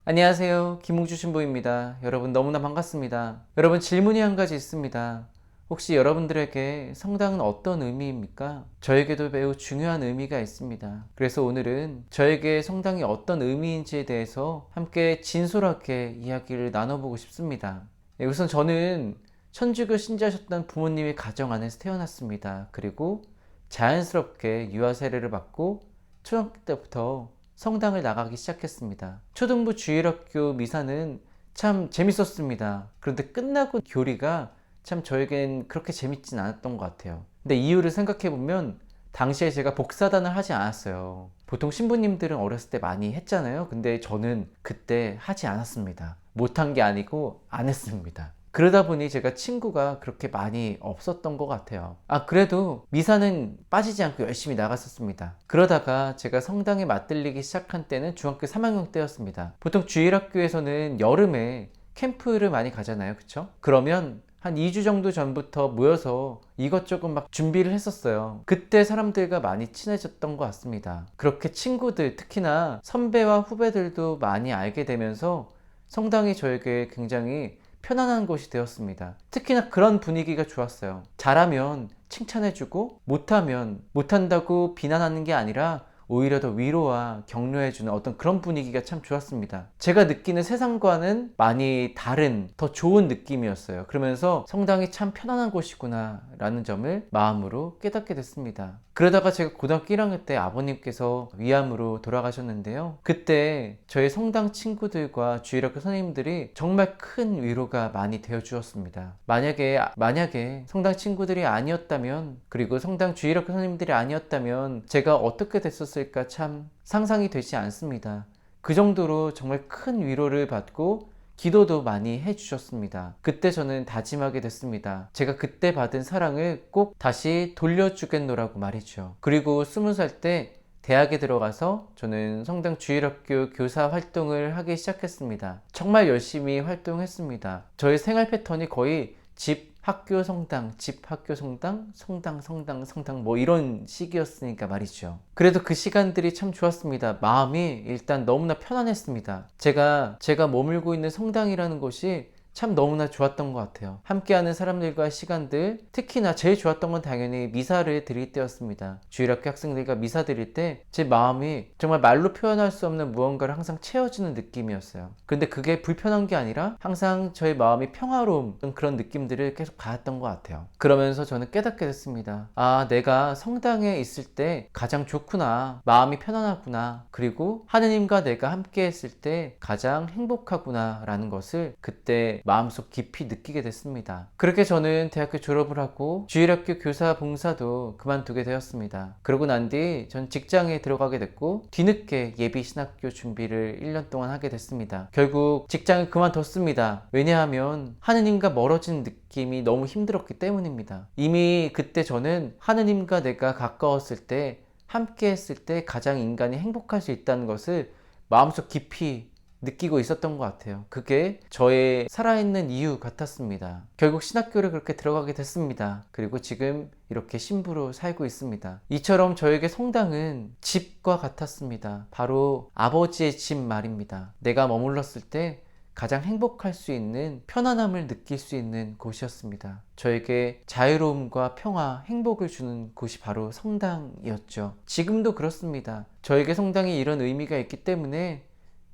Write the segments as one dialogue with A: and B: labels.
A: 안녕하세요. 김웅주 신부입니다. 여러분 너무나 반갑습니다. 여러분 질문이 한 가지 있습니다. 혹시 여러분들에게 성당은 어떤 의미입니까? 저에게도 매우 중요한 의미가 있습니다. 그래서 오늘은 저에게 성당이 어떤 의미인지에 대해서 함께 진솔하게 이야기를 나눠보고 싶습니다. 우선 저는 천주교 신자셨던 부모님의 가정 안에서 태어났습니다. 그리고 자연스럽게 유아 세례를 받고 초등학교 때부터 성당을 나가기 시작했습니다. 초등부 주일학교 미사는 참 재밌었습니다. 그런데 끝나고 교리가 참 저에겐 그렇게 재밌진 않았던 것 같아요. 근데 이유를 생각해보면 당시에 제가 복사단을 하지 않았어요. 보통 신부님들은 어렸을 때 많이 했잖아요. 근데 저는 그때 하지 않았습니다. 못한 게 아니고 안 했습니다. 그러다 보니 제가 친구가 그렇게 많이 없었던 것 같아요. 그래도 미사는 빠지지 않고 열심히 나갔었습니다. 그러다가 제가 성당에 맞들리기 시작한 때는 중학교 3학년 때였습니다. 보통 주일학교에서는 여름에 캠프를 많이 가잖아요. 그쵸? 그러면 한 2주 정도 전부터 모여서 이것저것 막 준비를 했었어요. 그때 사람들과 많이 친해졌던 것 같습니다. 그렇게 친구들, 특히나 선배와 후배들도 많이 알게 되면서 성당이 저에게 굉장히 편안한 곳이 되었습니다. 특히나 그런 분위기가 좋았어요. 잘하면 칭찬해주고 못하면 못한다고 비난하는 게 아니라 오히려 더 위로와 격려해주는 어떤 그런 분위기가 참 좋았습니다. 제가 느끼는 세상과는 많이 다른 더 좋은 느낌이었어요. 그러면서 성당이 참 편안한 곳이구나 라는 점을 마음으로 깨닫게 됐습니다. 그러다가 제가 고등학교 1학년 때 아버님께서 위암으로 돌아가셨는데요. 그때 저희 성당 친구들과 주일학교 선생님들이 정말 큰 위로가 많이 되어 주었습니다. 만약에 성당 친구들이 아니었다면, 그리고 성당 주일학교 선생님들이 아니었다면 제가 어떻게 됐었을까 참 상상이 되지 않습니다. 그 정도로 정말 큰 위로를 받고 기도도 많이 해주셨습니다. 그때 저는 다짐하게 됐습니다. 제가 그때 받은 사랑을 꼭 다시 돌려주겠노라고 말이죠. 그리고 20살 때 대학에 들어가서 저는 성당 주일학교 교사 활동을 하기 시작했습니다. 정말 열심히 활동했습니다. 저의 생활 패턴이 거의 집, 학교, 성당, 집, 학교, 성당, 성당 뭐 이런 식이었으니까 말이죠. 그래도 그 시간들이 참 좋았습니다. 마음이 일단 너무나 편안했습니다. 제가 머물고 있는 성당이라는 곳이 참 너무나 좋았던 것 같아요. 함께하는 사람들과의 시간들, 특히나 제일 좋았던 건 당연히 미사를 드릴 때였습니다. 주일학교 학생들과 미사 드릴 때 제 마음이 정말 말로 표현할 수 없는 무언가를 항상 채워주는 느낌이었어요. 근데 그게 불편한 게 아니라 항상 저의 마음이 평화로운 그런 느낌들을 계속 받았던 것 같아요. 그러면서 저는 깨닫게 됐습니다. 내가 성당에 있을 때 가장 좋구나, 마음이 편안하구나, 그리고 하느님과 내가 함께 했을 때 가장 행복하구나 라는 것을 그때 마음속 깊이 느끼게 됐습니다. 그렇게 저는 대학교 졸업을 하고 주일학교 교사 봉사도 그만두게 되었습니다. 그러고 난 뒤 전 직장에 들어가게 됐고 뒤늦게 예비 신학교 준비를 1년 동안 하게 됐습니다. 결국 직장을 그만뒀습니다. 왜냐하면 하느님과 멀어진 느낌이 너무 힘들었기 때문입니다. 이미 그때 저는 하느님과 내가 가까웠을 때, 함께 했을 때 가장 인간이 행복할 수 있다는 것을 마음속 깊이 느끼고 있었던 것 같아요. 그게 저의 살아있는 이유 같았습니다. 결국 신학교를 그렇게 들어가게 됐습니다. 그리고 지금 이렇게 신부로 살고 있습니다. 이처럼 저에게 성당은 집과 같았습니다. 바로 아버지의 집 말입니다. 내가 머물렀을 때 가장 행복할 수 있는, 편안함을 느낄 수 있는 곳이었습니다. 저에게 자유로움과 평화, 행복을 주는 곳이 바로 성당이었죠. 지금도 그렇습니다. 저에게 성당이 이런 의미가 있기 때문에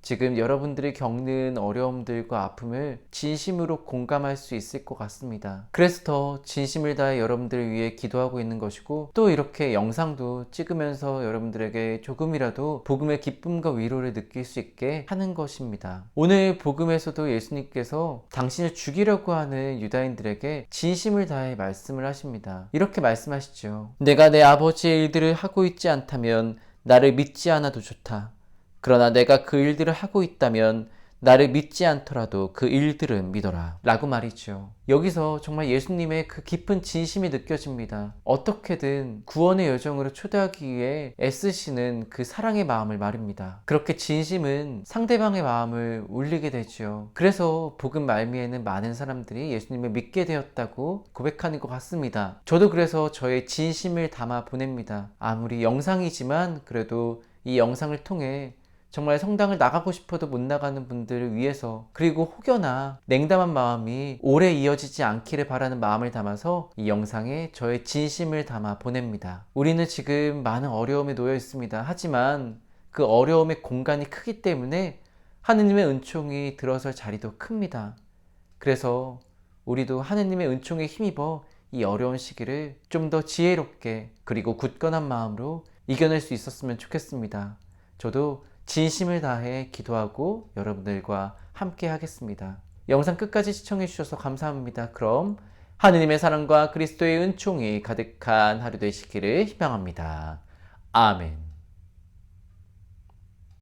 A: 지금 여러분들이 겪는 어려움들과 아픔을 진심으로 공감할 수 있을 것 같습니다. 그래서 더 진심을 다해 여러분들을 위해 기도하고 있는 것이고, 또 이렇게 영상도 찍으면서 여러분들에게 조금이라도 복음의 기쁨과 위로를 느낄 수 있게 하는 것입니다. 오늘 복음에서도 예수님께서 당신을 죽이려고 하는 유다인들에게 진심을 다해 말씀을 하십니다. 이렇게 말씀하시죠. 내가 내 아버지의 일들을 하고 있지 않다면 나를 믿지 않아도 좋다. 그러나 내가 그 일들을 하고 있다면 나를 믿지 않더라도 그 일들은 믿어라 라고 말이죠. 여기서 정말 예수님의 그 깊은 진심이 느껴집니다. 어떻게든 구원의 여정으로 초대하기 위해 애쓰시는 그 사랑의 마음을 말입니다. 그렇게 진심은 상대방의 마음을 울리게 되죠. 그래서 복음 말미에는 많은 사람들이 예수님을 믿게 되었다고 고백하는 것 같습니다. 저도 그래서 저의 진심을 담아 보냅니다. 아무리 영상이지만 그래도 이 영상을 통해 정말 성당을 나가고 싶어도 못 나가는 분들을 위해서, 그리고 혹여나 냉담한 마음이 오래 이어지지 않기를 바라는 마음을 담아서 이 영상에 저의 진심을 담아 보냅니다. 우리는 지금 많은 어려움에 놓여 있습니다. 하지만 그 어려움의 공간이 크기 때문에 하느님의 은총이 들어설 자리도 큽니다. 그래서 우리도 하느님의 은총에 힘입어 이 어려운 시기를 좀 더 지혜롭게 그리고 굳건한 마음으로 이겨낼 수 있었으면 좋겠습니다. 저도 진심을 다해 기도하고 여러분들과 함께 하겠습니다. 영상 끝까지 시청해 주셔서 감사합니다. 그럼 하느님의 사랑과 그리스도의 은총이 가득한 하루 되시기를 희망합니다. 아멘.